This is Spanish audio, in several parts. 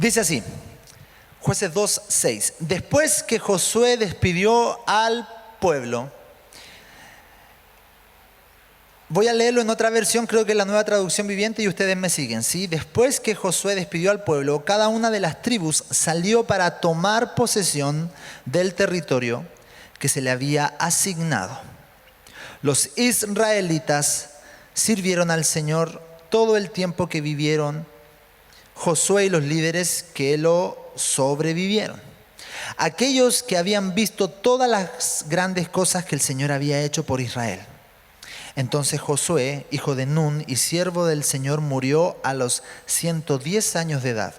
Dice así, Jueces 2:6. Después que Josué despidió al pueblo, voy a leerlo en otra versión, creo que es la Nueva Traducción Viviente, y ustedes me siguen, ¿sí? Después que Josué despidió al pueblo, cada una de las tribus salió para tomar posesión del territorio que se le había asignado. Los israelitas sirvieron al Señor todo el tiempo que vivieron Josué y los líderes que lo sobrevivieron. Aquellos que habían visto todas las grandes cosas que el Señor había hecho por Israel. Entonces Josué, hijo de Nun y siervo del Señor, murió a los 110 años de edad.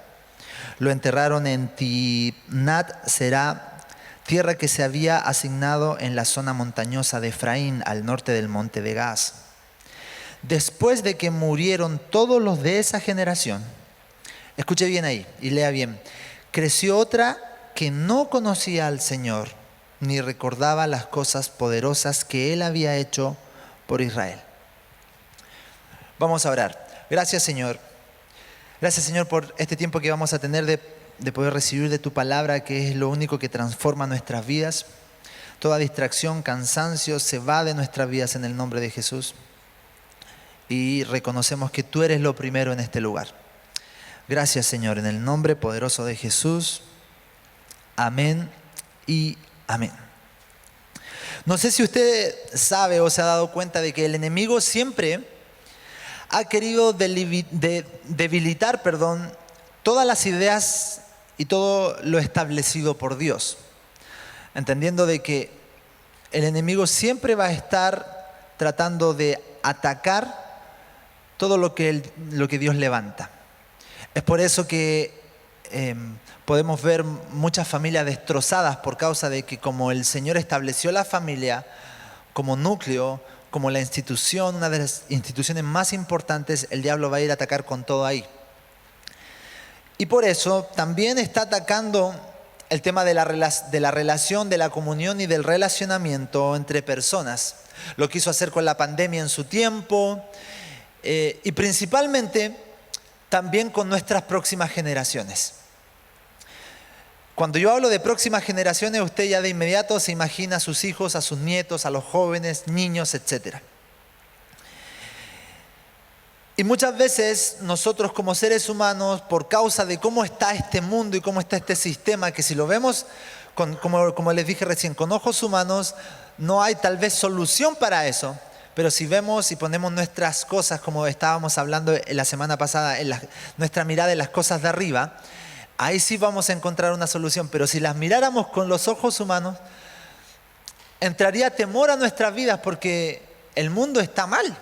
Lo enterraron en Timnat Será, tierra que se había asignado en la zona montañosa de Efraín, al norte del monte de Gaz. Después de que murieron todos los de esa generación, escuche bien ahí y lea bien, creció otra que no conocía al Señor, ni recordaba las cosas poderosas que Él había hecho por Israel. Vamos a orar. Gracias, Señor. Gracias, Señor, por este tiempo que vamos a tener de poder recibir de tu palabra, que es lo único que transforma nuestras vidas. Toda distracción, cansancio se va de nuestras vidas en el nombre de Jesús. Y reconocemos que tú eres lo primero en este lugar. Gracias, Señor, en el nombre poderoso de Jesús. Amén y amén. No sé si usted sabe o se ha dado cuenta de que el enemigo siempre ha querido debilitar todas las ideas y todo lo establecido por Dios. Entendiendo de que el enemigo siempre va a estar tratando de atacar todo lo que Dios levanta. Es por eso que podemos ver muchas familias destrozadas por causa de que como el Señor estableció la familia como núcleo, como la institución, una de las instituciones más importantes, el diablo va a ir a atacar con todo ahí. Y por eso también está atacando el tema de la relación, de la comunión y del relacionamiento entre personas. Lo quiso hacer con la pandemia en su tiempo y principalmente también con nuestras próximas generaciones. Cuando yo hablo de próximas generaciones, usted ya de inmediato se imagina a sus hijos, a sus nietos, a los jóvenes, niños, etc. Y muchas veces nosotros como seres humanos, por causa de cómo está este mundo y cómo está este sistema, que si lo vemos, como les dije recién, con ojos humanos, no hay tal vez solución para eso. Pero si vemos y ponemos nuestras cosas, como estábamos hablando la semana pasada, nuestra mirada en las cosas de arriba, ahí sí vamos a encontrar una solución. Pero si las miráramos con los ojos humanos, entraría temor a nuestras vidas porque el mundo está mal.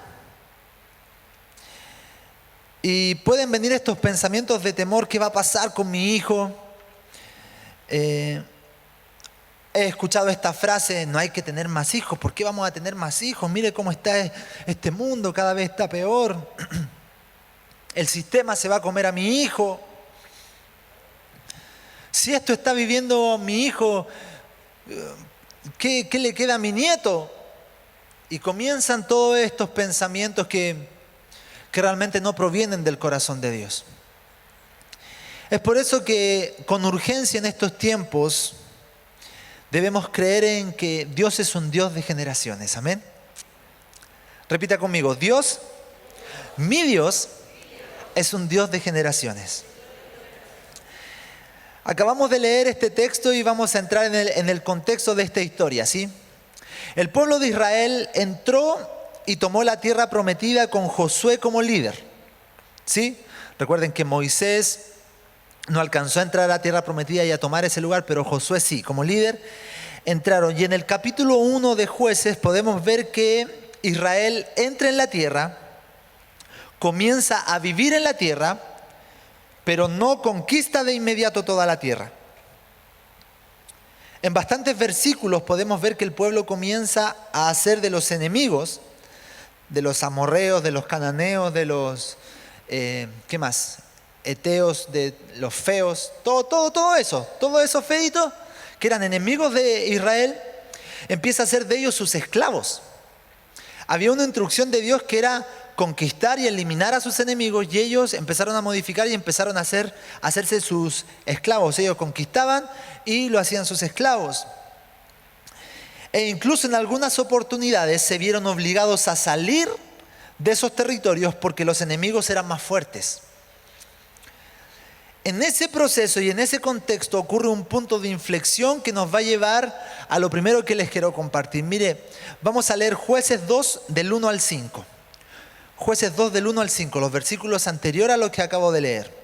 Y pueden venir estos pensamientos de temor: ¿qué va a pasar con mi hijo? He escuchado esta frase: no hay que tener más hijos. ¿Por qué vamos a tener más hijos? Mire cómo está este mundo, cada vez está peor. El sistema se va a comer a mi hijo. Si esto está viviendo mi hijo, ¿qué le queda a mi nieto? Y comienzan todos estos pensamientos que realmente no provienen del corazón de Dios. Es por eso que con urgencia en estos tiempos debemos creer en que Dios es un Dios de generaciones. Amén. Repita conmigo: Dios, mi Dios, es un Dios de generaciones. Acabamos de leer este texto y vamos a entrar en el contexto de esta historia, ¿sí? El pueblo de Israel entró y tomó la tierra prometida con Josué como líder, ¿sí? Recuerden que Moisés no alcanzó a entrar a la tierra prometida y a tomar ese lugar, pero Josué sí, como líder entraron. Y en el capítulo 1 de Jueces podemos ver que Israel entra en la tierra, comienza a vivir en la tierra, pero no conquista de inmediato toda la tierra. En bastantes versículos podemos ver que el pueblo comienza a hacer de los enemigos, de los amorreos, de los cananeos, de los, ¿qué más? Eteos, de los feos, todo eso, todos esos feitos que eran enemigos de Israel, empieza a hacer de ellos sus esclavos. Había una instrucción de Dios que era: conquistar y eliminar a sus enemigos, y ellos empezaron a modificar y empezaron a hacerse sus esclavos. Ellos conquistaban y lo hacían sus esclavos. E incluso en algunas oportunidades se vieron obligados a salir de esos territorios porque los enemigos eran más fuertes. En ese proceso y en ese contexto ocurre un punto de inflexión que nos va a llevar a lo primero que les quiero compartir. Mire, vamos a leer Jueces 2 del 1 al 5. Jueces 2 del 1 al 5, los versículos anteriores a los que acabo de leer.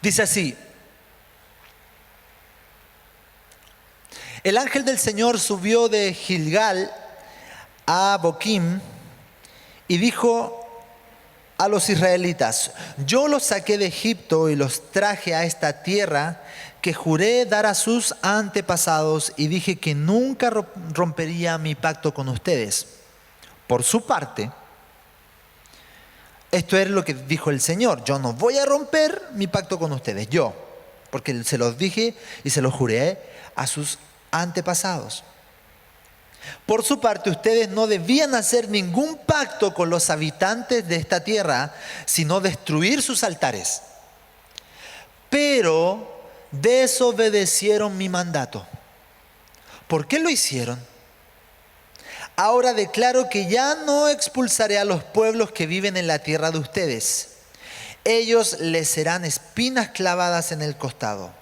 Dice así: el ángel del Señor subió de Gilgal a Boquim y dijo a los israelitas: yo los saqué de Egipto y los traje a esta tierra que juré dar a sus antepasados, y dije que nunca rompería mi pacto con ustedes. Por su parte, esto es lo que dijo el Señor: yo no voy a romper mi pacto con ustedes, yo, porque se los dije y se los juré a sus antepasados. Por su parte, ustedes no debían hacer ningún pacto con los habitantes de esta tierra, sino destruir sus altares. Pero desobedecieron mi mandato. ¿Por qué lo hicieron? Ahora declaro que ya no expulsaré a los pueblos que viven en la tierra de ustedes. Ellos les serán espinas clavadas en el costado,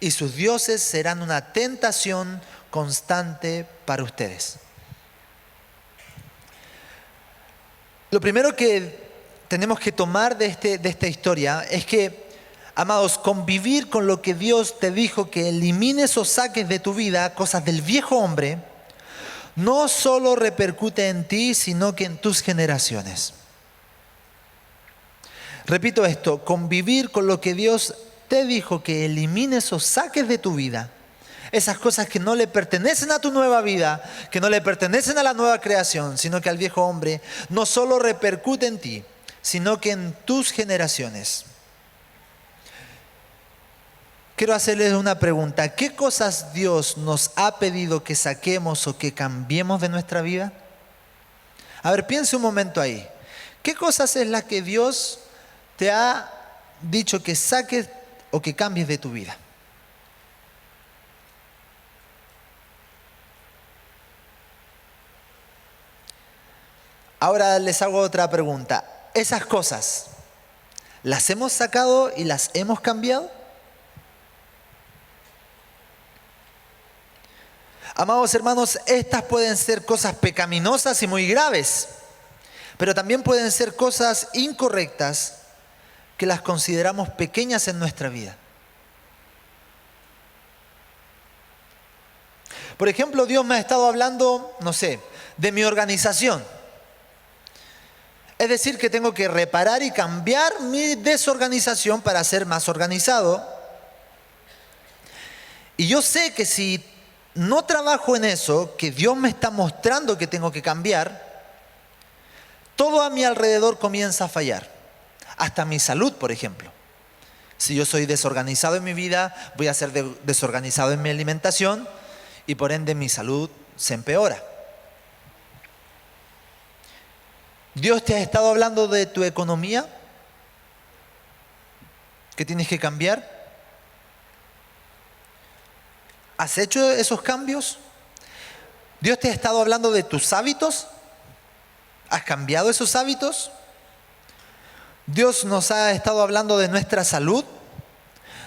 y sus dioses serán una tentación constante para ustedes. Lo primero que tenemos que tomar de esta historia es que, amados, convivir con lo que Dios te dijo que elimines o saques de tu vida, cosas del viejo hombre, no solo repercute en ti, sino que en tus generaciones. Repito esto: convivir con lo que Dios te dijo que elimines o saques de tu vida, esas cosas que no le pertenecen a tu nueva vida, que no le pertenecen a la nueva creación, sino que al viejo hombre, no solo repercute en ti, sino que en tus generaciones. Quiero hacerles una pregunta: ¿qué cosas Dios nos ha pedido que saquemos o que cambiemos de nuestra vida? A ver, piense un momento ahí. ¿Qué cosas es las que Dios te ha dicho que saques o que cambies de tu vida? Ahora les hago otra pregunta. ¿Esas cosas las hemos sacado y las hemos cambiado? Amados hermanos, estas pueden ser cosas pecaminosas y muy graves, pero también pueden ser cosas incorrectas que las consideramos pequeñas en nuestra vida. Por ejemplo, Dios me ha estado hablando, no sé, de mi organización. Es decir, que tengo que reparar y cambiar mi desorganización para ser más organizado. Y yo sé que si no trabajo en eso, que Dios me está mostrando que tengo que cambiar, todo a mi alrededor comienza a fallar. Hasta mi salud, por ejemplo. Si yo soy desorganizado en mi vida, voy a ser desorganizado en mi alimentación y por ende mi salud se empeora. ¿Dios te ha estado hablando de tu economía? ¿Que tienes que cambiar? ¿Has hecho esos cambios? ¿Dios te ha estado hablando de tus hábitos? ¿Has cambiado esos hábitos? ¿Dios nos ha estado hablando de nuestra salud?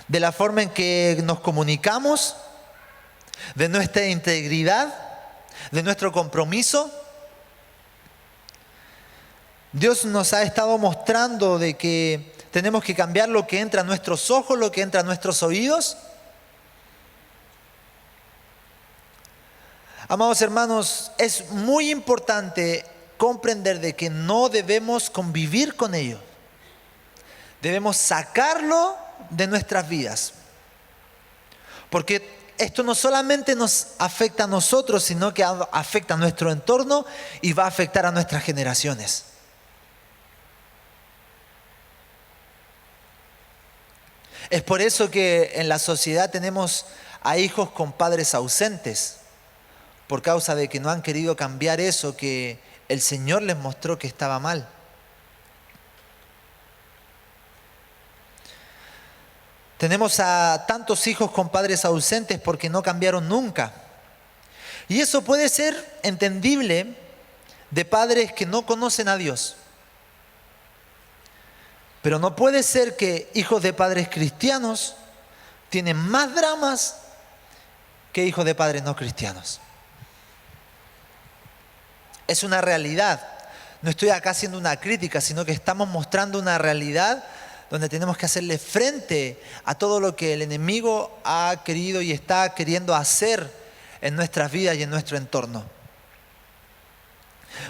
¿De la forma en que nos comunicamos? ¿De nuestra integridad? ¿De nuestro compromiso? Dios nos ha estado mostrando de que tenemos que cambiar lo que entra a nuestros ojos, lo que entra a nuestros oídos. Amados hermanos, es muy importante comprender de que no debemos convivir con ello. Debemos sacarlo de nuestras vidas. Porque esto no solamente nos afecta a nosotros, sino que afecta a nuestro entorno y va a afectar a nuestras generaciones. Es por eso que en la sociedad tenemos a hijos con padres ausentes, por causa de que no han querido cambiar eso que el Señor les mostró que estaba mal. Tenemos a tantos hijos con padres ausentes porque no cambiaron nunca. Y eso puede ser entendible de padres que no conocen a Dios. Pero no puede ser que hijos de padres cristianos tienen más dramas que hijos de padres no cristianos. Es una realidad. No estoy acá haciendo una crítica, sino que estamos mostrando una realidad donde tenemos que hacerle frente a todo lo que el enemigo ha querido y está queriendo hacer en nuestras vidas y en nuestro entorno.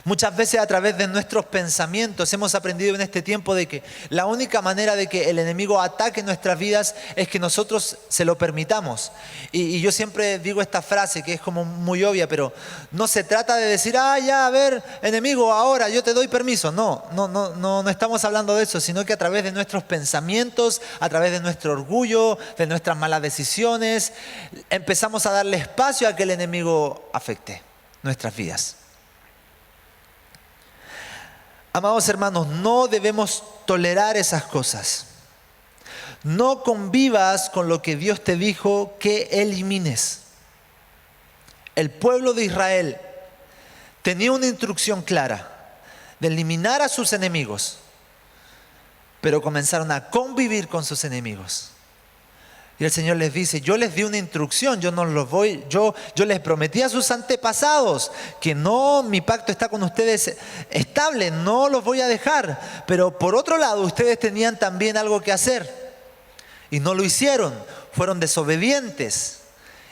Muchas veces a través de nuestros pensamientos hemos aprendido en este tiempo de que la única manera de que el enemigo ataque nuestras vidas es que nosotros se lo permitamos. Y yo siempre digo esta frase que es como muy obvia, pero no se trata de decir, ya, a ver, enemigo, ahora yo te doy permiso. No estamos hablando de eso, sino que a través de nuestros pensamientos, a través de nuestro orgullo, de nuestras malas decisiones, empezamos a darle espacio a que el enemigo afecte nuestras vidas. Amados hermanos, no debemos tolerar esas cosas. No convivas con lo que Dios te dijo que elimines. El pueblo de Israel tenía una instrucción clara de eliminar a sus enemigos, pero comenzaron a convivir con sus enemigos. Y el Señor les dice, yo les di una instrucción, yo les prometí a sus antepasados que no, mi pacto está con ustedes estable, no los voy a dejar. Pero por otro lado, ustedes tenían también algo que hacer y no lo hicieron, fueron desobedientes.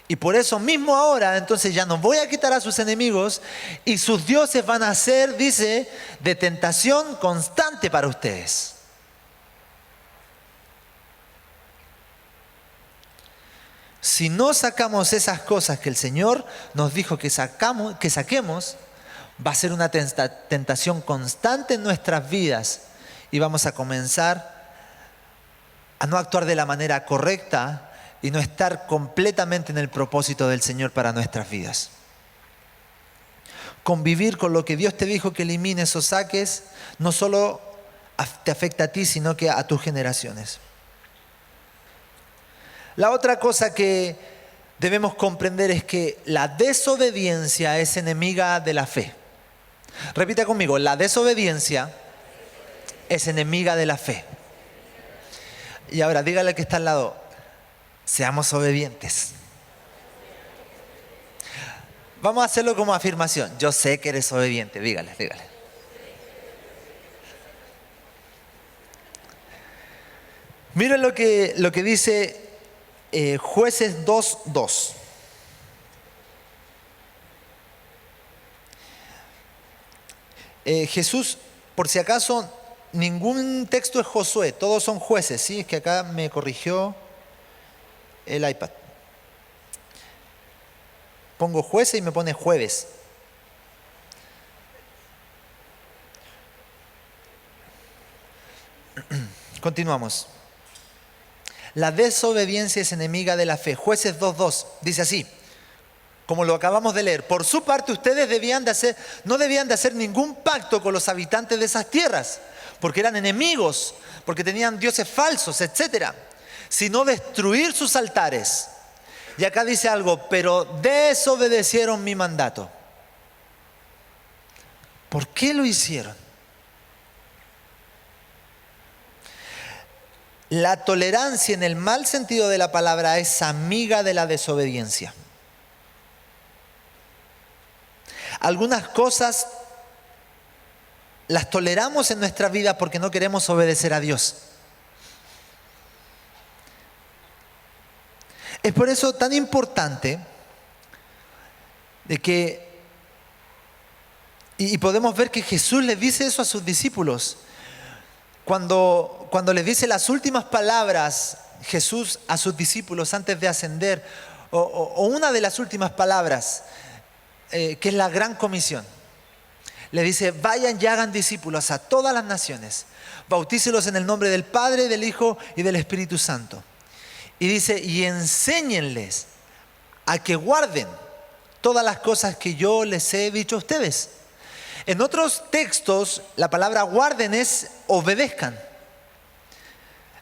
Y por eso mismo ahora, entonces ya no voy a quitar a sus enemigos y sus dioses van a ser, dice, de tentación constante para ustedes. Si no sacamos esas cosas que el Señor nos dijo que saquemos, va a ser una tentación constante en nuestras vidas y vamos a comenzar a no actuar de la manera correcta y no estar completamente en el propósito del Señor para nuestras vidas. Convivir con lo que Dios te dijo que elimines o saques no solo te afecta a ti, sino que a tus generaciones. La otra cosa que debemos comprender es que la desobediencia es enemiga de la fe. Repita conmigo, la desobediencia es enemiga de la fe. Y ahora dígale al que está al lado, seamos obedientes. Vamos a hacerlo como afirmación. Yo sé que eres obediente, dígale. Miren lo que dice Jueces 2:2. Jesús, por si acaso, ningún texto es Josué, todos son jueces, ¿sí? Es que acá me corrigió el iPad. Pongo jueces y me pone jueves. Continuamos. La desobediencia es enemiga de la fe. Jueces 2:2 dice así, como lo acabamos de leer. Por su parte ustedes no debían de hacer ningún pacto con los habitantes de esas tierras, porque eran enemigos, porque tenían dioses falsos, etc. Sino destruir sus altares. Y acá dice algo, pero desobedecieron mi mandato. ¿Por qué lo hicieron? La tolerancia en el mal sentido de la palabra es amiga de la desobediencia. Algunas cosas las toleramos en nuestra vida porque no queremos obedecer a Dios. Es por eso tan importante de que, y podemos ver que Jesús les dice eso a sus discípulos. Cuando les dice las últimas palabras Jesús a sus discípulos antes de ascender, o una de las últimas palabras, que es la gran comisión, le dice, vayan y hagan discípulos a todas las naciones, bautícelos en el nombre del Padre, del Hijo y del Espíritu Santo. Y dice, y enséñenles a que guarden todas las cosas que yo les he dicho a ustedes. En otros textos, la palabra guarden es obedezcan.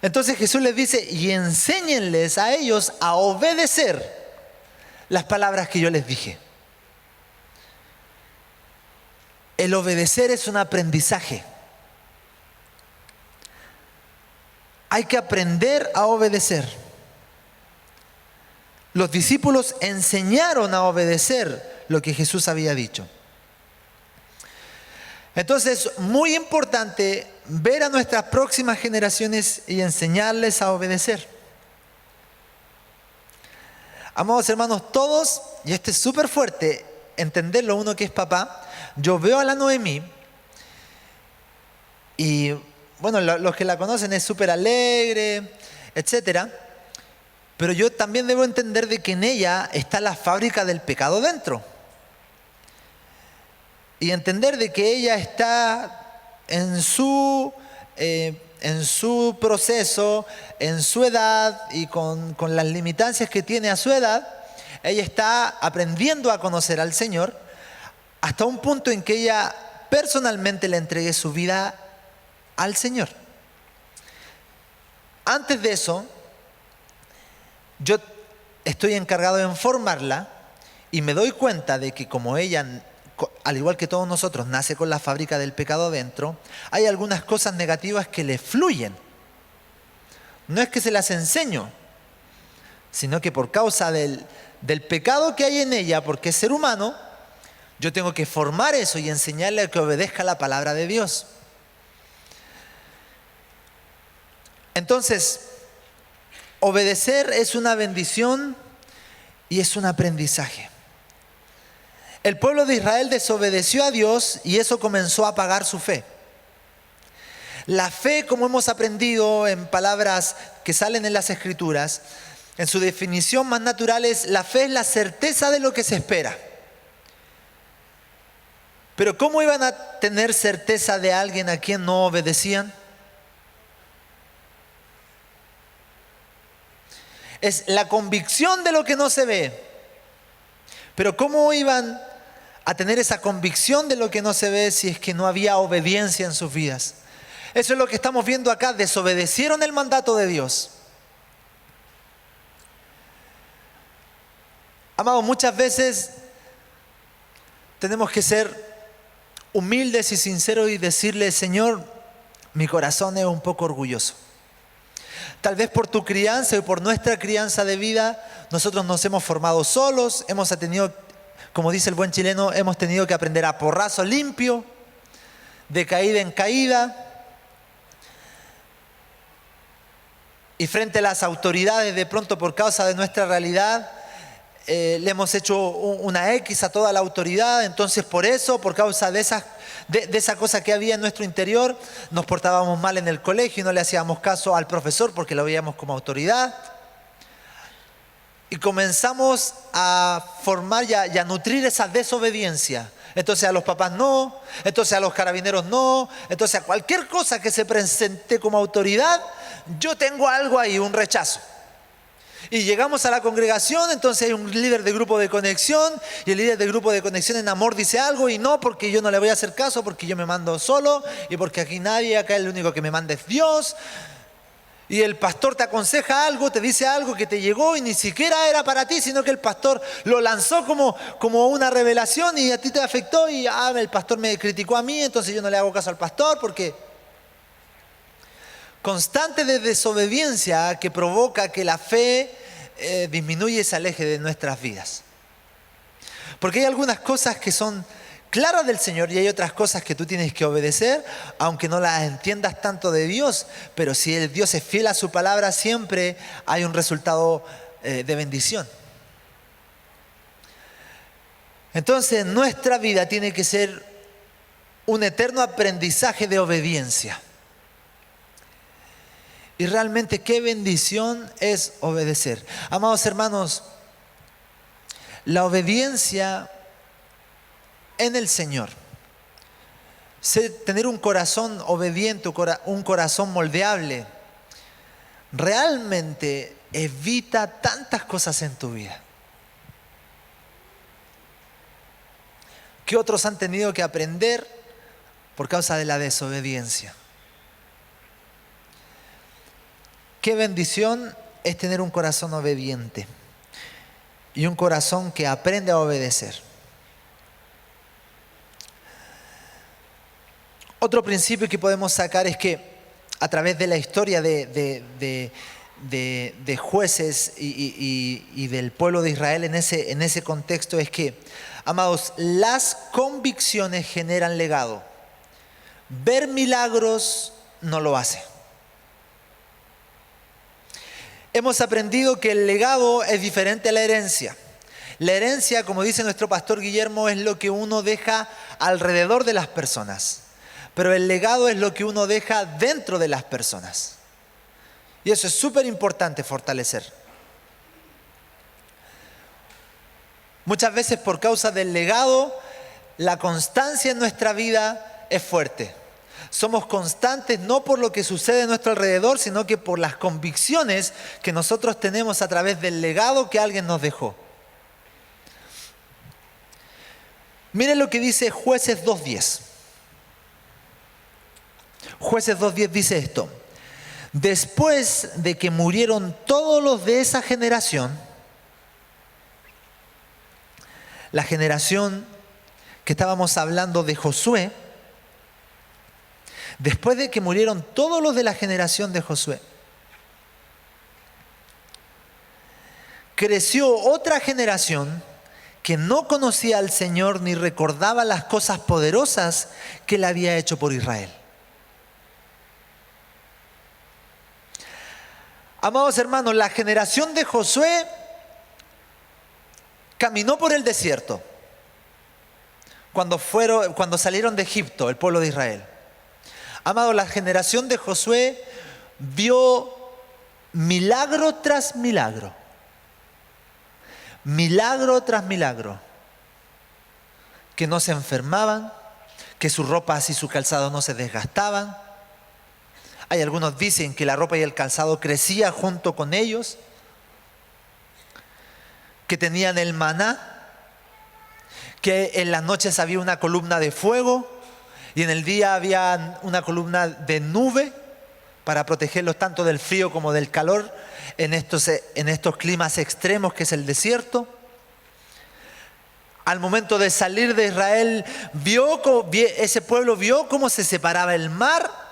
Entonces Jesús les dice, y enséñenles a ellos a obedecer las palabras que yo les dije. El obedecer es un aprendizaje. Hay que aprender a obedecer. Los discípulos enseñaron a obedecer lo que Jesús había dicho. Entonces, muy importante ver a nuestras próximas generaciones y enseñarles a obedecer. Amados hermanos, todos, y esto es súper fuerte, entenderlo uno que es papá, yo veo a la Noemí y, bueno, los que la conocen es súper alegre, etcétera, pero yo también debo entender de que en ella está la fábrica del pecado dentro. Y entender de que ella está en su proceso, en su edad y con las limitancias que tiene a su edad, ella está aprendiendo a conocer al Señor hasta un punto en que ella personalmente le entregue su vida al Señor. Antes de eso, yo estoy encargado de formarla y me doy cuenta de que como ella, al igual que todos nosotros, nace con la fábrica del pecado dentro, hay algunas cosas negativas que le fluyen. No es que se las enseño, sino que por causa del pecado que hay en ella, porque es ser humano, yo tengo que formar eso y enseñarle a que obedezca la palabra de Dios. Entonces, obedecer es una bendición y es un aprendizaje. El pueblo de Israel desobedeció a Dios y eso comenzó a apagar su fe. La fe, como hemos aprendido en palabras que salen en las Escrituras, en su definición más natural la fe es la certeza de lo que se espera. Pero ¿cómo iban a tener certeza de alguien a quien no obedecían? Es la convicción de lo que no se ve. Pero ¿cómo iban a tener esa convicción de lo que no se ve si es que no había obediencia en sus vidas? Eso es lo que estamos viendo acá. Desobedecieron el mandato de Dios. Amados, muchas veces tenemos que ser humildes y sinceros y decirle: Señor, mi corazón es un poco orgulloso. Tal vez por tu crianza y por nuestra crianza de vida, nosotros nos hemos formado solos, hemos tenido, como dice el buen chileno, hemos tenido que aprender a porrazo limpio, de caída en caída. Y frente a las autoridades, de pronto por causa de nuestra realidad, le hemos hecho una X a toda la autoridad. Entonces por eso, por causa de esa cosa que había en nuestro interior, nos portábamos mal en el colegio y no le hacíamos caso al profesor porque lo veíamos como autoridad. Y comenzamos a formar y a nutrir esa desobediencia. Entonces a los papás no, entonces a los carabineros no, entonces a cualquier cosa que se presente como autoridad, yo tengo algo ahí, un rechazo. Y llegamos a la congregación, entonces hay un líder de grupo de conexión y el líder de grupo de conexión en amor dice algo y no, porque yo no le voy a hacer caso, porque yo me mando solo y porque aquí nadie, acá el único que me manda es Dios. Y el pastor te aconseja algo, te dice algo que te llegó y ni siquiera era para ti, sino que el pastor lo lanzó como una revelación y a ti te afectó y el pastor me criticó a mí, entonces yo no le hago caso al pastor porque... Constante de desobediencia que provoca que la fe disminuya y se aleje de nuestras vidas. Porque hay algunas cosas que son claras del Señor y hay otras cosas que tú tienes que obedecer, aunque no las entiendas tanto de Dios, pero si el Dios es fiel a su palabra, siempre hay un resultado de bendición. Entonces nuestra vida tiene que ser un eterno aprendizaje de obediencia. Y realmente qué bendición es obedecer. Amados hermanos, la obediencia en el Señor, tener un corazón obediente, un corazón moldeable, realmente evita tantas cosas en tu vida. que otros han tenido que aprender por causa de la desobediencia. Qué bendición es tener un corazón obediente y un corazón que aprende a obedecer. Otro principio que podemos sacar es que a través de la historia de jueces y del pueblo de Israel en ese contexto es que, amados, las convicciones generan legado. Ver milagros no lo hace. Hemos aprendido que el legado es diferente a la herencia. La herencia, como dice nuestro pastor Guillermo, es lo que uno deja alrededor de las personas. Pero el legado es lo que uno deja dentro de las personas. Y eso es súper importante fortalecer. Muchas veces por causa del legado, la constancia en nuestra vida es fuerte. Somos constantes no por lo que sucede a nuestro alrededor, sino que por las convicciones que nosotros tenemos a través del legado que alguien nos dejó. Miren lo que dice Jueces 2:10. Jueces 2:10 dice esto: después de que murieron todos los de esa generación, la generación que estábamos hablando de Josué, después de que murieron todos los de la generación de Josué, creció otra generación que no conocía al Señor ni recordaba las cosas poderosas que Él había hecho por Israel. Amados hermanos, la generación de Josué caminó por el desierto cuando salieron de Egipto, el pueblo de Israel. Amados, la generación de Josué vio milagro tras milagro. Milagro tras milagro. Que no se enfermaban, que sus ropas y sus calzados no se desgastaban. Hay algunos dicen que la ropa y el calzado crecía junto con ellos, que tenían el maná, que en las noches había una columna de fuego y en el día había una columna de nube para protegerlos tanto del frío como del calor en estos climas extremos que es el desierto. Al momento de salir de Israel, ese pueblo vio cómo se separaba el mar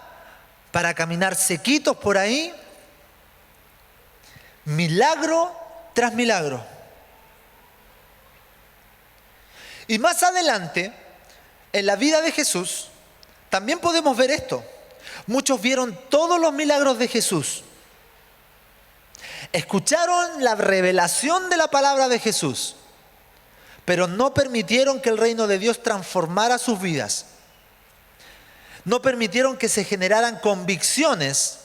para caminar sequitos por ahí. Milagro tras milagro. Y más adelante, en la vida de Jesús, también podemos ver esto. Muchos vieron todos los milagros de Jesús. Escucharon la revelación de la palabra de Jesús, pero no permitieron que el reino de Dios transformara sus vidas. No permitieron que se generaran convicciones.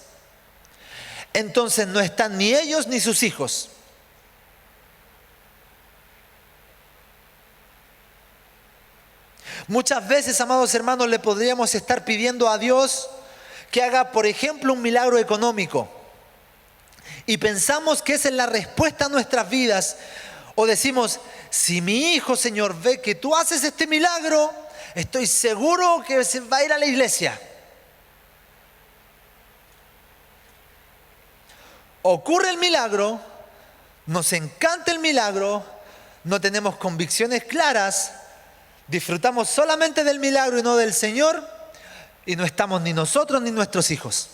Entonces no están ni ellos ni sus hijos. Muchas veces, amados hermanos, le podríamos estar pidiendo a Dios que haga, por ejemplo, un milagro económico. Y pensamos que esa es la respuesta a nuestras vidas. O decimos, si mi hijo, Señor, ve que tú haces este milagro, estoy seguro que se va a ir a la iglesia. Ocurre el milagro, nos encanta el milagro, no tenemos convicciones claras, disfrutamos solamente del milagro y no del Señor, y no estamos ni nosotros ni nuestros hijos.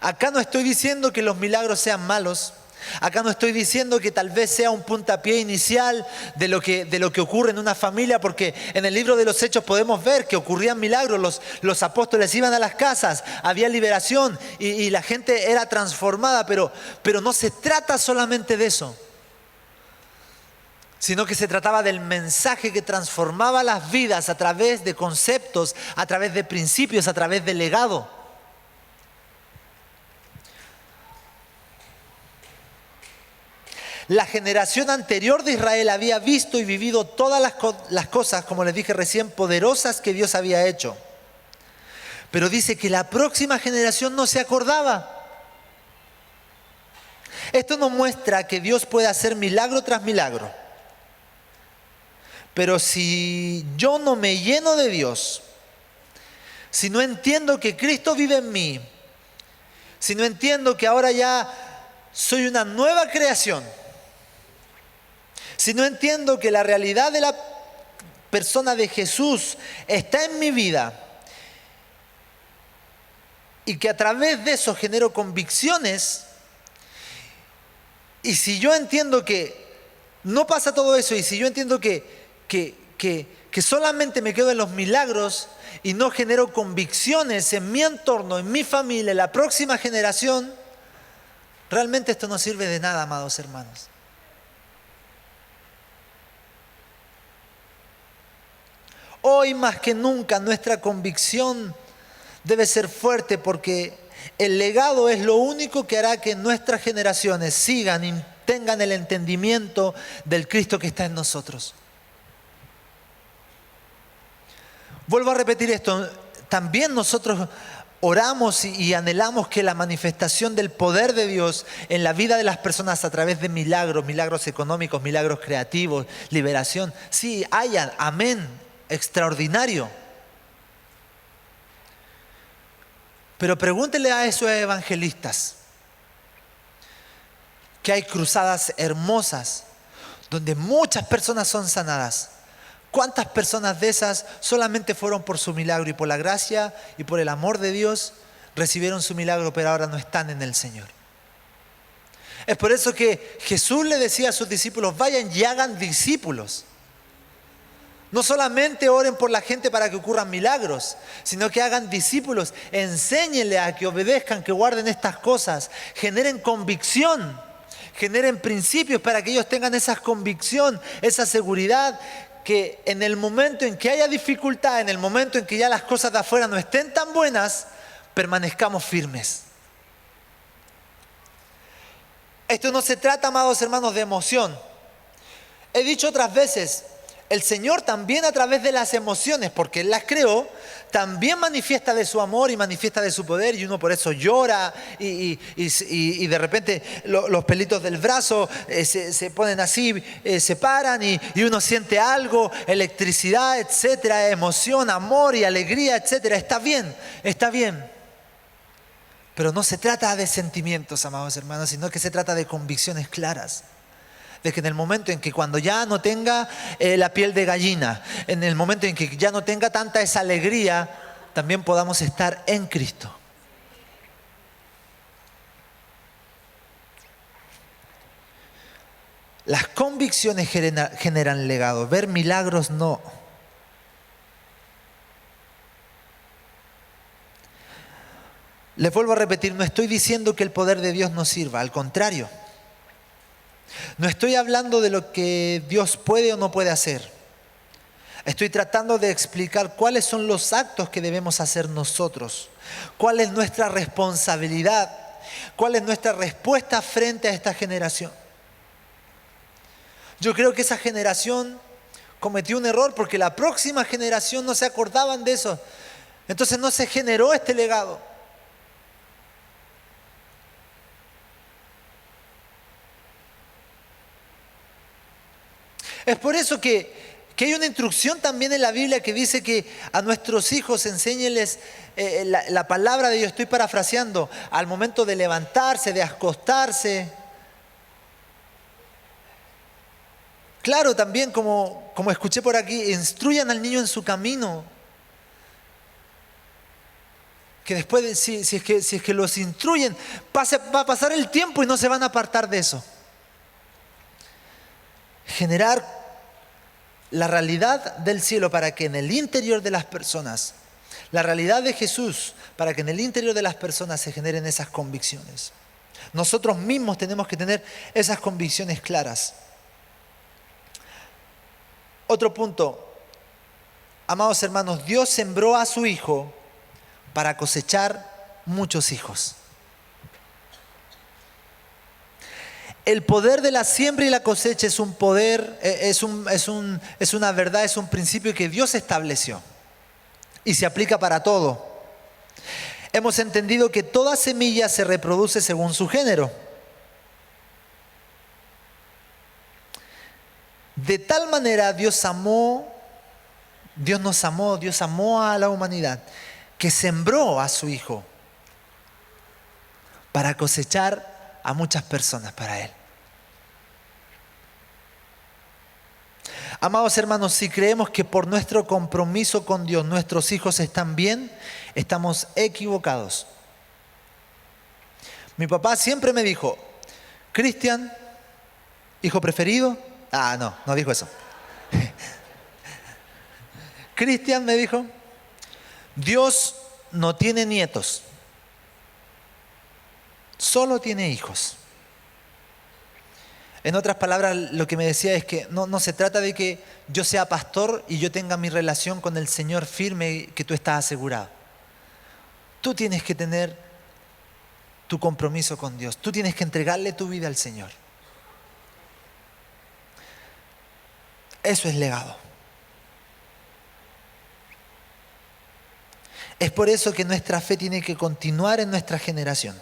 Acá no estoy diciendo que los milagros sean malos. Acá no estoy diciendo que tal vez sea un puntapié inicial de lo que ocurre en una familia, porque en el libro de los Hechos podemos ver que ocurrían milagros. Los apóstoles iban a las casas, había liberación y la gente era transformada, pero no se trata solamente de eso, sino que se trataba del mensaje que transformaba las vidas a través de conceptos, a través de principios, a través del legado. La generación anterior de Israel había visto y vivido todas las cosas, como les dije recién, poderosas que Dios había hecho. Pero dice que la próxima generación no se acordaba. Esto nos muestra que Dios puede hacer milagro tras milagro. Pero si yo no me lleno de Dios, si no entiendo que Cristo vive en mí, si no entiendo que ahora ya soy una nueva creación, si no entiendo que la realidad de la persona de Jesús está en mi vida y que a través de eso genero convicciones, y si yo entiendo que no pasa todo eso, y si yo entiendo que solamente me quedo en los milagros y no genero convicciones en mi entorno, en mi familia, en la próxima generación, realmente esto no sirve de nada, amados hermanos. Hoy más que nunca nuestra convicción debe ser fuerte, porque el legado es lo único que hará que nuestras generaciones sigan y tengan el entendimiento del Cristo que está en nosotros. Vuelvo a repetir esto, también nosotros oramos y anhelamos que la manifestación del poder de Dios en la vida de las personas a través de milagros, milagros económicos, milagros creativos, liberación, sí haya, amén, extraordinario. Pero pregúntele a esos evangelistas que hay cruzadas hermosas donde muchas personas son sanadas. ¿Cuántas personas de esas solamente fueron por su milagro y por la gracia y por el amor de Dios recibieron su milagro, pero ahora no están en el Señor? Es por eso que Jesús le decía a sus discípulos: vayan y hagan discípulos. No solamente oren por la gente para que ocurran milagros, sino que hagan discípulos. Enséñenle a que obedezcan, que guarden estas cosas, generen convicción, generen principios para que ellos tengan esa convicción, esa seguridad, que en el momento en que haya dificultad, en el momento en que ya las cosas de afuera no estén tan buenas, permanezcamos firmes. Esto no se trata, amados hermanos, de emoción. He dicho otras veces, el Señor también a través de las emociones, porque Él las creó, también manifiesta de su amor y manifiesta de su poder, y uno por eso llora y de repente los pelitos del brazo se ponen así, se paran y uno siente algo, electricidad, etcétera, emoción, amor y alegría, etcétera. Está bien, está bien. Pero no se trata de sentimientos, amados hermanos, sino que se trata de convicciones claras. De que en el momento en que cuando ya no tenga la piel de gallina, en el momento en que ya no tenga tanta esa alegría, también podamos estar en Cristo. Las convicciones generan legado, ver milagros no. Les vuelvo a repetir, no estoy diciendo que el poder de Dios no sirva, al contrario. No estoy hablando de lo que Dios puede o no puede hacer. Estoy tratando de explicar cuáles son los actos que debemos hacer nosotros, cuál es nuestra responsabilidad, cuál es nuestra respuesta frente a esta generación. Yo creo que esa generación cometió un error porque la próxima generación no se acordaban de eso. Entonces no se generó este legado. Es por eso que hay una instrucción también en la Biblia que dice que a nuestros hijos enséñenles la palabra de Dios. Estoy parafraseando, al momento de levantarse, de acostarse. Claro, también como escuché por aquí, instruyan al niño en su camino. Que después, si es que los instruyen, va a pasar el tiempo y no se van a apartar de eso. Generar la realidad del cielo para que en el interior de las personas, la realidad de Jesús, para que en el interior de las personas se generen esas convicciones. Nosotros mismos tenemos que tener esas convicciones claras. Otro punto, amados hermanos, Dios sembró a su Hijo para cosechar muchos hijos. El poder de la siembra y la cosecha es un poder, es una verdad, es un principio que Dios estableció y se aplica para todo. Hemos entendido que toda semilla se reproduce según su género. De tal manera Dios nos amó, Dios amó a la humanidad, que sembró a su Hijo para cosechar a muchas personas para Él. Amados hermanos, si creemos que por nuestro compromiso con Dios nuestros hijos están bien, estamos equivocados. Mi papá siempre me dijo: Cristian, hijo preferido. No dijo eso. Cristian, me dijo, Dios no tiene nietos, solo tiene hijos. En otras palabras, lo que me decía es que no se trata de que yo sea pastor y yo tenga mi relación con el Señor firme, que tú estás asegurado. Tú tienes que tener tu compromiso con Dios. Tú tienes que entregarle tu vida al Señor. Eso es legado. Es por eso que nuestra fe tiene que continuar en nuestra generación.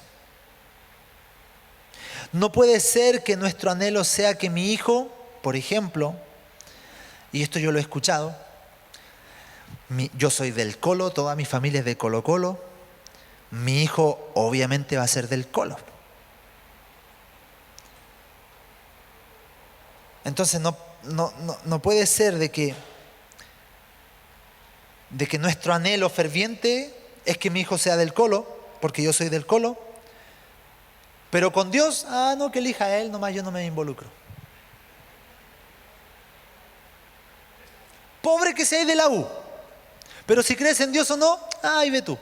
No puede ser que nuestro anhelo sea que mi hijo, por ejemplo, y esto yo lo he escuchado, yo soy del Colo, toda mi familia es de Colo Colo, mi hijo obviamente va a ser del Colo. Entonces no puede ser de que nuestro anhelo ferviente es que mi hijo sea del Colo, porque yo soy del Colo, pero con Dios, que elija a él, nomás yo no me involucro. Pobre que seas de la U, pero si crees en Dios o no, ahí ve tú.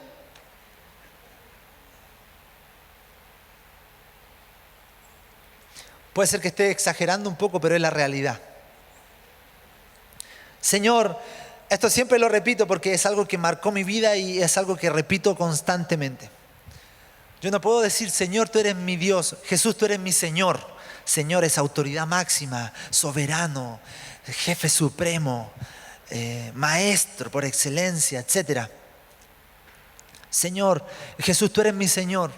Puede ser que esté exagerando un poco, pero es la realidad. Señor, esto siempre lo repito porque es algo que marcó mi vida y es algo que repito constantemente. Yo no puedo decir, Señor, tú eres mi Dios, Jesús, tú eres mi Señor. Señor es autoridad máxima, soberano, jefe supremo, maestro por excelencia, etc. Señor, Jesús, tú eres mi Señor,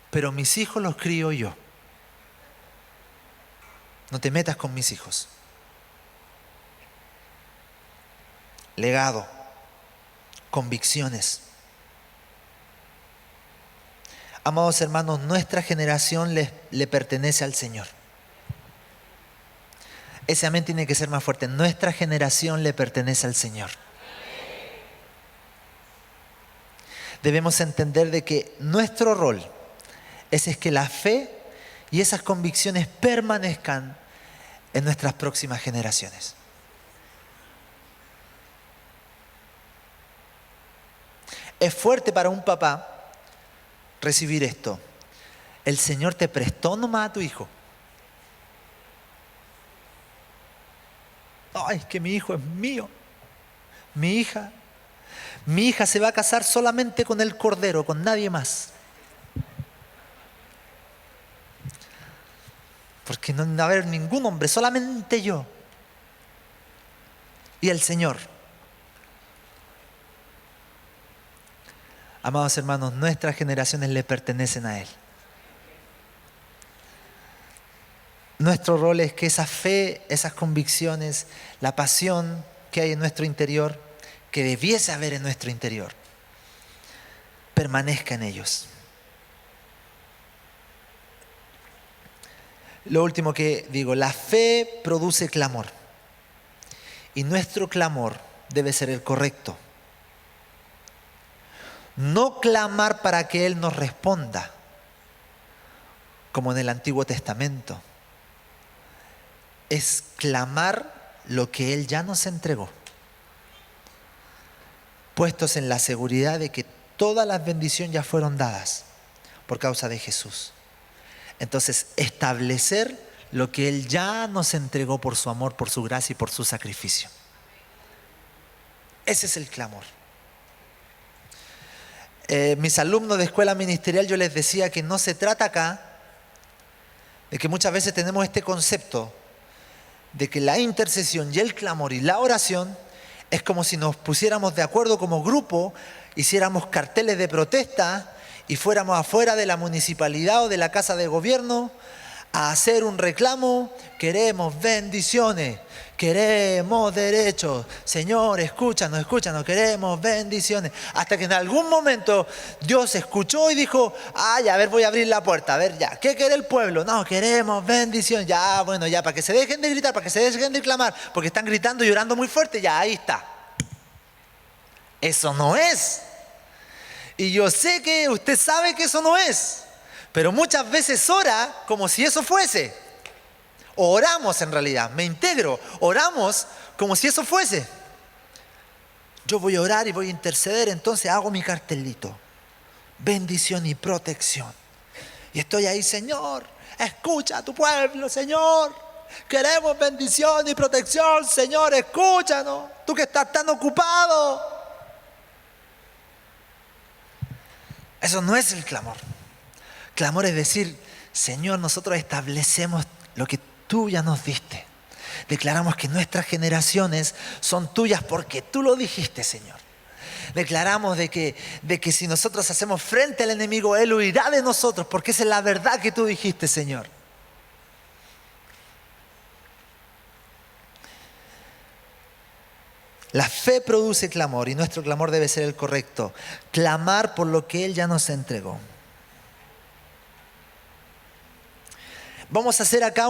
pero mis hijos los crío yo. No te metas con mis hijos. Legado, convicciones. Amados hermanos, nuestra generación le pertenece al Señor. Ese amén tiene que ser más fuerte. Nuestra generación le pertenece al Señor. Debemos entender de que nuestro rol es que la fe y esas convicciones permanezcan en nuestras próximas generaciones. Es fuerte para un papá recibir esto. El Señor te prestó nomás a tu hijo. Ay, es que mi hijo es mío. Mi hija se va a casar solamente con el Cordero, con nadie más. Porque no va a haber ningún hombre, solamente yo. Y el Señor. Amados hermanos, nuestras generaciones le pertenecen a Él. Nuestro rol es que esa fe, esas convicciones, la pasión que hay en nuestro interior, que debiese haber en nuestro interior, permanezca en ellos. Lo último que digo, la fe produce clamor. Y nuestro clamor debe ser el correcto. No clamar para que Él nos responda, como en el Antiguo Testamento. Es clamar lo que Él ya nos entregó, puestos en la seguridad de que todas las bendiciones ya fueron dadas por causa de Jesús. Entonces, establecer lo que Él ya nos entregó por su amor, por su gracia y por su sacrificio. Ese es el clamor. Mis alumnos de escuela ministerial, yo les decía que no se trata acá de que muchas veces tenemos este concepto de que la intercesión y el clamor y la oración es como si nos pusiéramos de acuerdo como grupo, hiciéramos carteles de protesta y fuéramos afuera de la municipalidad o de la casa de gobierno a hacer un reclamo, queremos bendiciones, queremos derechos. Señor, escúchanos, escúchanos, queremos bendiciones. Hasta que en algún momento Dios escuchó y dijo, ay, a ver, voy a abrir la puerta, a ver ya, ¿qué quiere el pueblo? No, queremos bendiciones. Ya, bueno, ya, para que se dejen de gritar, para que se dejen de clamar, porque están gritando y llorando muy fuerte, ya, ahí está. Eso no es. Y yo sé que usted sabe que eso no es. Pero muchas veces ora como si eso fuese. O oramos en realidad, me integro, oramos como si eso fuese. Yo voy a orar y voy a interceder, entonces hago mi cartelito. Bendición y protección. Y estoy ahí, Señor, escucha a tu pueblo, Señor. Queremos bendición y protección, Señor, escúchanos. Tú que estás tan ocupado. Eso no es el clamor. Clamor es decir, Señor, nosotros establecemos lo que tú ya nos diste. Declaramos que nuestras generaciones son tuyas porque tú lo dijiste, Señor. Declaramos de que si nosotros hacemos frente al enemigo, Él huirá de nosotros porque esa es la verdad que tú dijiste, Señor. La fe produce clamor y nuestro clamor debe ser el correcto. Clamar por lo que Él ya nos entregó. Vamos a hacer acá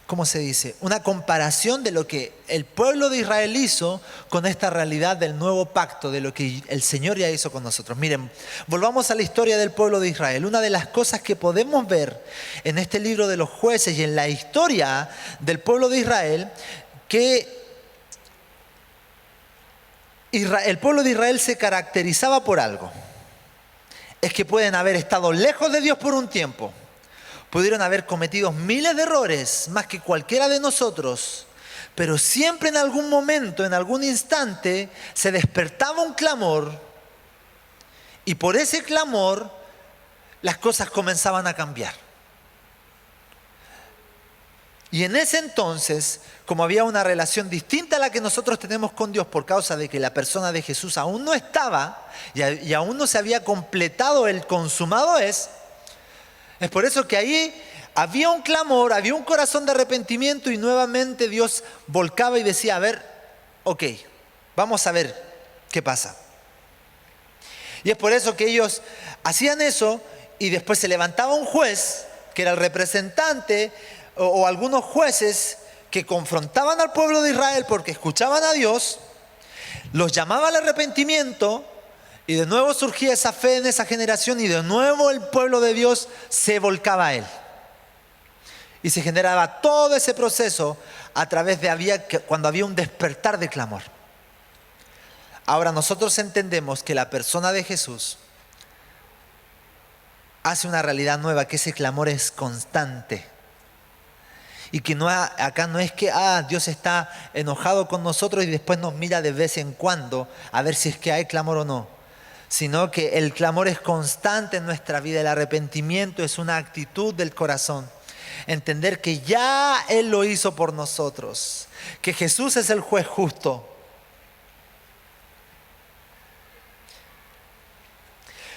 ¿cómo se dice? Una comparación de lo que el pueblo de Israel hizo con esta realidad del nuevo pacto, de lo que el Señor ya hizo con nosotros. Miren, volvamos a la historia del pueblo de Israel. Una de las cosas que podemos ver en este libro de los jueces y en la historia del pueblo de Israel, que el pueblo de Israel se caracterizaba por algo. Es que pueden haber estado lejos de Dios por un tiempo. Pudieron haber cometido miles de errores, más que cualquiera de nosotros. Pero siempre en algún momento, en algún instante, se despertaba un clamor. Y por ese clamor, las cosas comenzaban a cambiar. Y en ese entonces, como había una relación distinta a la que nosotros tenemos con Dios por causa de que la persona de Jesús aún no estaba y aún no se había completado el consumado es por eso que ahí había un clamor, había un corazón de arrepentimiento y nuevamente Dios volcaba y decía, a ver, ok, vamos a ver qué pasa. Y es por eso que ellos hacían eso y después se levantaba un juez, que era el representante, o algunos jueces que confrontaban al pueblo de Israel porque escuchaban a Dios, los llamaba al arrepentimiento y de nuevo surgía esa fe en esa generación y de nuevo el pueblo de Dios se volcaba a Él. Y se generaba todo ese proceso a través de cuando había un despertar de clamor. Ahora nosotros entendemos que la persona de Jesús hace una realidad nueva, que ese clamor es constante. Y que acá no es que Dios está enojado con nosotros y después nos mira de vez en cuando a ver si es que hay clamor o no. Sino que el clamor es constante en nuestra vida. El arrepentimiento es una actitud del corazón. Entender que ya Él lo hizo por nosotros. Que Jesús es el juez justo.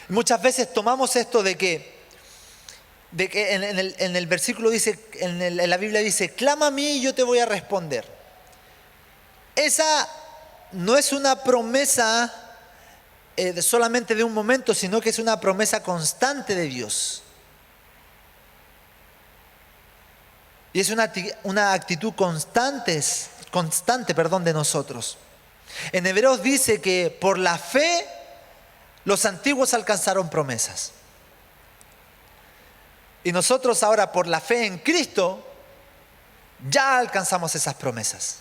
Muchas veces tomamos esto de que en el versículo dice, en la Biblia dice, clama a mí y yo te voy a responder. Esa no es una promesa solamente de un momento, sino que es una promesa constante de Dios. Y es una actitud constante de nosotros. En Hebreos dice que por la fe los antiguos alcanzaron promesas. Y nosotros ahora por la fe en Cristo ya alcanzamos esas promesas.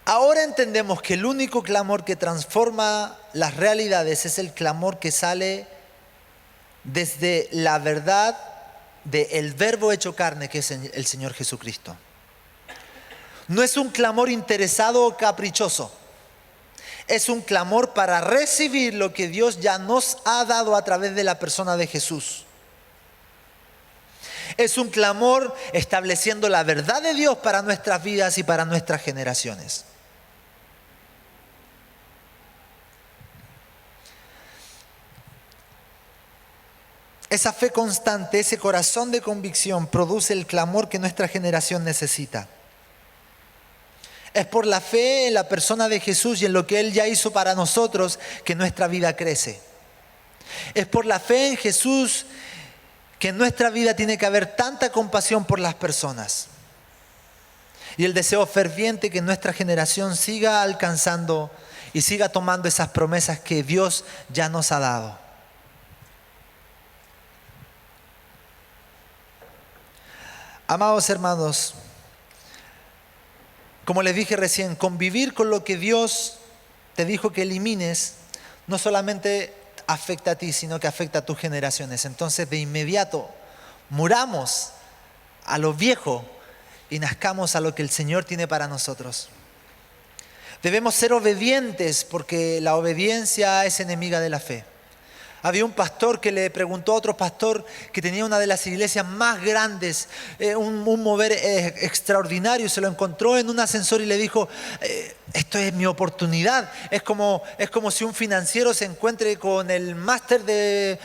Ahora entendemos que el único clamor que transforma las realidades es el clamor que sale desde la verdad del Verbo hecho carne, que es el Señor Jesucristo. No es un clamor interesado o caprichoso. Es un clamor para recibir lo que Dios ya nos ha dado a través de la persona de Jesús. Es un clamor estableciendo la verdad de Dios para nuestras vidas y para nuestras generaciones. Esa fe constante, ese corazón de convicción produce el clamor que nuestra generación necesita. Es por la fe en la persona de Jesús y en lo que Él ya hizo para nosotros que nuestra vida crece. Es por la fe en Jesús que en nuestra vida tiene que haber tanta compasión por las personas. Y el deseo ferviente que nuestra generación siga alcanzando y siga tomando esas promesas que Dios ya nos ha dado. Amados hermanos, como les dije recién, convivir con lo que Dios te dijo que elimines no solamente afecta a ti, sino que afecta a tus generaciones. Entonces, de inmediato, muramos a lo viejo y nazcamos a lo que el Señor tiene para nosotros. Debemos ser obedientes porque la obediencia es enemiga de la fe. Había un pastor que le preguntó a otro pastor que tenía una de las iglesias más grandes, un mover extraordinario, se lo encontró en un ascensor y le dijo, esto es mi oportunidad. Es como si un financiero se encuentre con el máster de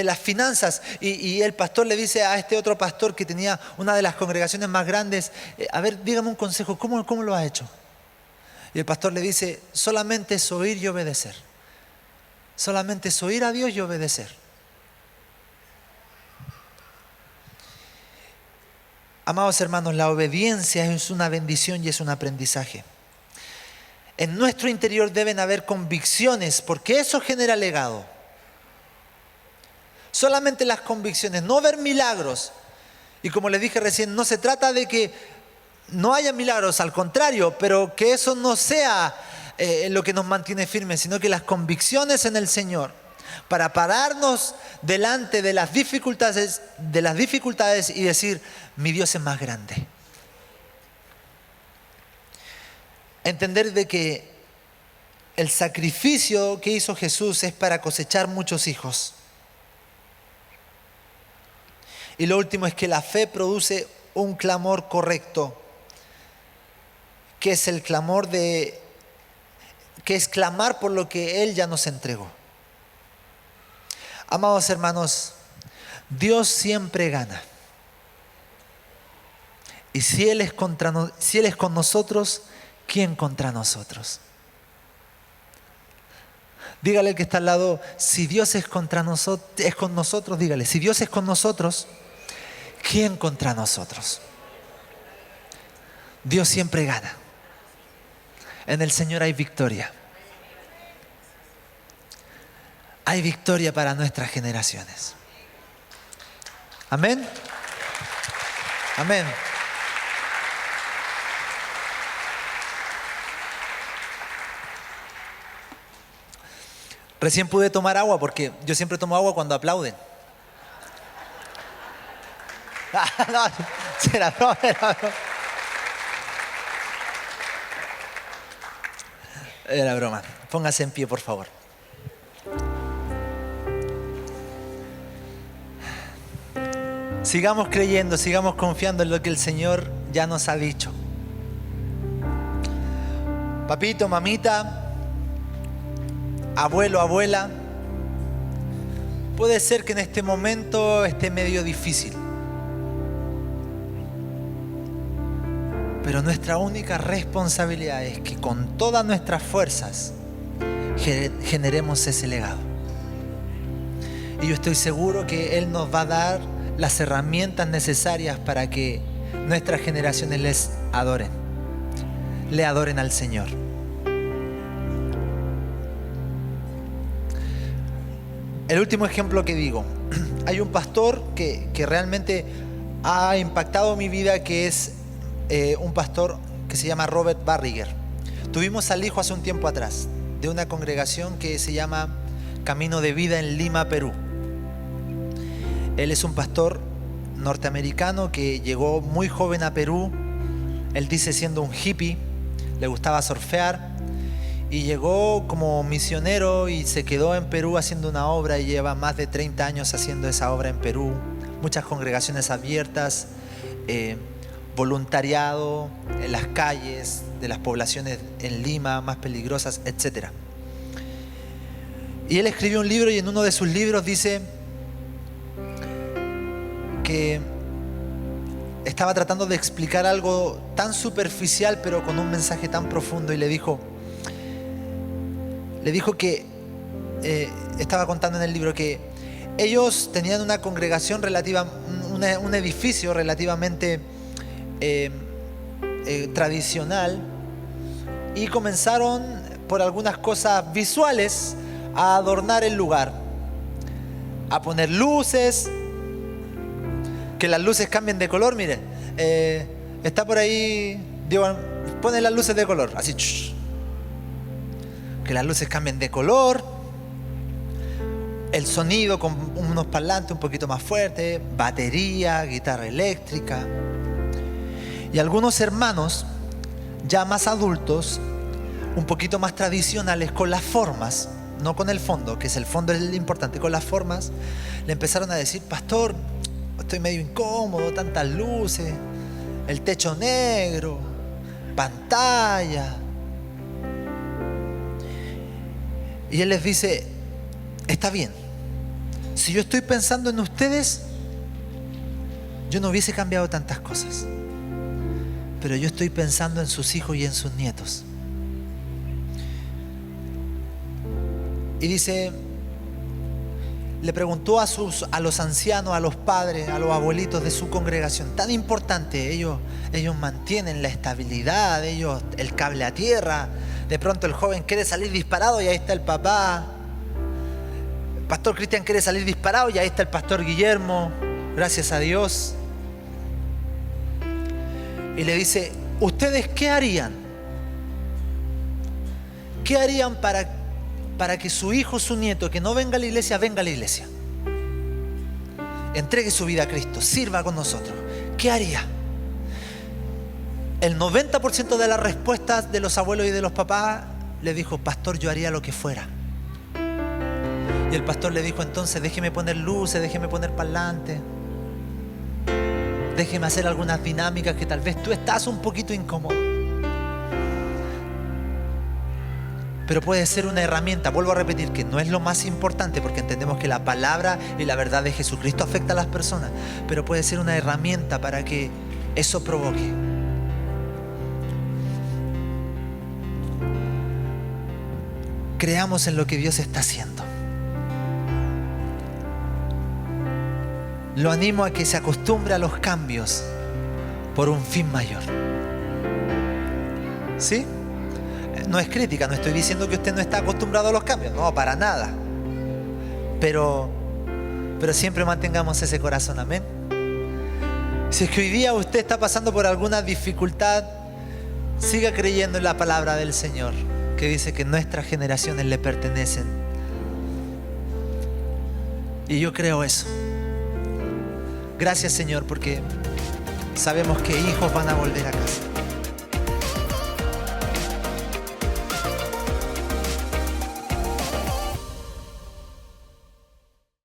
las finanzas y el pastor le dice a este otro pastor que tenía una de las congregaciones más grandes, a ver, dígame un consejo, ¿cómo lo ha hecho? Y el pastor le dice, solamente es oír y obedecer. Solamente es oír a Dios y obedecer. Amados hermanos, la obediencia es una bendición y es un aprendizaje. En nuestro interior deben haber convicciones porque eso genera legado. Solamente las convicciones, no ver milagros. Y como les dije recién, no se trata de que no haya milagros, al contrario, pero que eso no sea lo que nos mantiene firmes, sino que las convicciones en el Señor, para pararnos delante de las dificultades y decir, mi Dios es más grande. Entender de que el sacrificio que hizo Jesús es para cosechar muchos hijos. Y lo último es que la fe produce un clamor correcto, que es el clamor que es clamar por lo que Él ya nos entregó. Amados hermanos, Dios siempre gana. Y si Él es con nosotros, ¿quién contra nosotros? Dígale al que está al lado, si Dios es con nosotros, dígale, si Dios es con nosotros, ¿quién contra nosotros? Dios siempre gana. En el Señor hay victoria. Hay victoria para nuestras generaciones. Amén. Amén. Recién pude tomar agua porque yo siempre tomo agua cuando aplauden. No, era broma. Era broma. Póngase en pie, por favor. Sigamos creyendo, sigamos confiando en lo que el Señor ya nos ha dicho. Papito, mamita, abuelo, abuela, puede ser que en este momento esté medio difícil. Pero nuestra única responsabilidad es que con todas nuestras fuerzas generemos ese legado. Y yo estoy seguro que Él nos va a dar las herramientas necesarias para que nuestras generaciones le adoren al Señor. El último ejemplo que digo, hay un pastor que realmente ha impactado mi vida, que es un pastor que se llama Robert Barriger. Tuvimos al hijo hace un tiempo atrás de una congregación que se llama Camino de Vida en Lima, Perú. Él es un pastor norteamericano que llegó muy joven a Perú. Él dice siendo un hippie, le gustaba surfear y llegó como misionero y se quedó en Perú haciendo una obra y lleva más de 30 años haciendo esa obra en Perú. Muchas congregaciones abiertas, voluntariado en las calles de las poblaciones en Lima más peligrosas, etc. Y él escribió un libro y en uno de sus libros dice que estaba tratando de explicar algo tan superficial pero con un mensaje tan profundo, y le dijo que estaba contando en el libro que ellos tenían una congregación un edificio relativamente tradicional, y comenzaron por algunas cosas visuales a adornar el lugar, a poner luces, que las luces cambien de color. Mire, está por ahí, digo, pone las luces de color, así, que las luces cambien de color, el sonido con unos parlantes un poquito más fuertes, batería, guitarra eléctrica. Y algunos hermanos ya más adultos, un poquito más tradicionales, con las formas, no con el fondo, que es el fondo es lo importante, con las formas, le empezaron a decir: pastor, estoy medio incómodo, tantas luces, el techo negro, pantalla. Y él les dice: está bien, si yo estoy pensando en ustedes, yo no hubiese cambiado tantas cosas, pero yo estoy pensando en sus hijos y en sus nietos. Y dice, le preguntó a los ancianos, a los padres, a los abuelitos de su congregación, tan importante, ellos mantienen la estabilidad, ellos el cable a tierra. De pronto el joven quiere salir disparado y ahí está el papá. El pastor Cristian quiere salir disparado y ahí está el pastor Guillermo, gracias a Dios. Y le dice: ¿ustedes qué harían? ¿Qué harían para que su hijo, su nieto, que no venga a la iglesia, venga a la iglesia? Entregue su vida a Cristo, sirva con nosotros. ¿Qué haría? El 90% de las respuestas de los abuelos y de los papás le dijo: pastor, yo haría lo que fuera. Y el pastor le dijo: entonces déjeme poner luces, déjeme poner parlantes, déjeme hacer algunas dinámicas que tal vez tú estás un poquito incómodo, pero puede ser una herramienta. Vuelvo a repetir que no es lo más importante, porque entendemos que la palabra y la verdad de Jesucristo afecta a las personas, pero puede ser una herramienta para que eso provoque. Creamos en lo que Dios está haciendo. Lo animo a que se acostumbre a los cambios por un fin mayor. ¿Sí? No es crítica, no estoy diciendo que usted no está acostumbrado a los cambios, no, para nada. Pero siempre mantengamos ese corazón, amén. Si es que hoy día usted está pasando por alguna dificultad, siga creyendo en la palabra del Señor, que dice que nuestras generaciones le pertenecen. Y yo creo eso. Gracias, Señor, porque sabemos que hijos van a volver a casa.